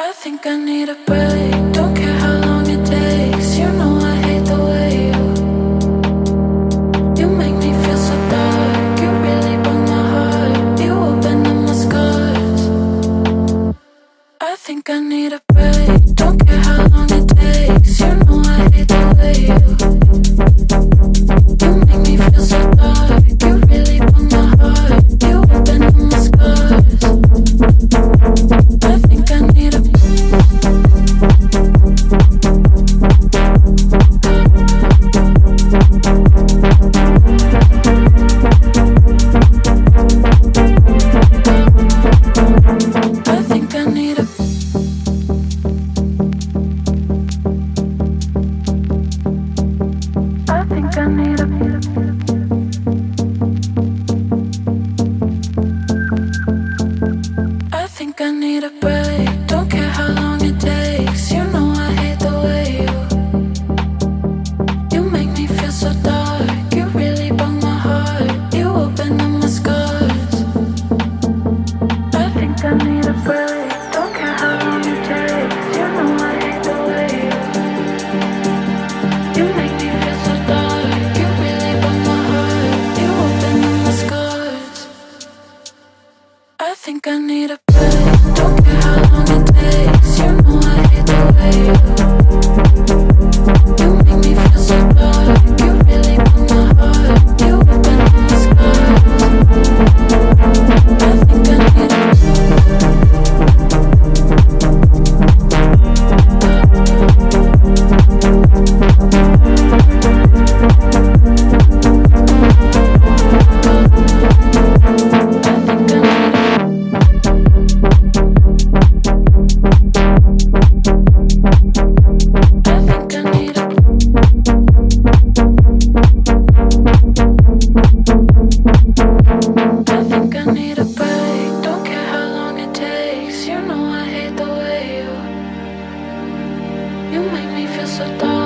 I think I need a break. Don't care how long it takes. You know I hate the way you make me feel so dark. You really broke my heart. You opened up my scars. I think I need a break. Don't care how long it takes. You know I hate the way you make me feel so dark. You really broke my heart. You opened up my scars. I think I need a I think I need a I think I need a I think I need a break. Don't care how long it takes. You know I hate the way you make me feel so dark. You really broke my heart. You opened up my scars. I think I need a break. Don't care how long it takes. You know I hate the way you make me feel so dark. You really broke my heart. You opened up my scars. I think I need a break. Don't care how long it takes. You know I hate the way you make me feel so dark. You really broke my heart. You opened up my scars. I think I need a I think I need a break. Don't care how long it takes. You know I hate the way you make me feel so dark.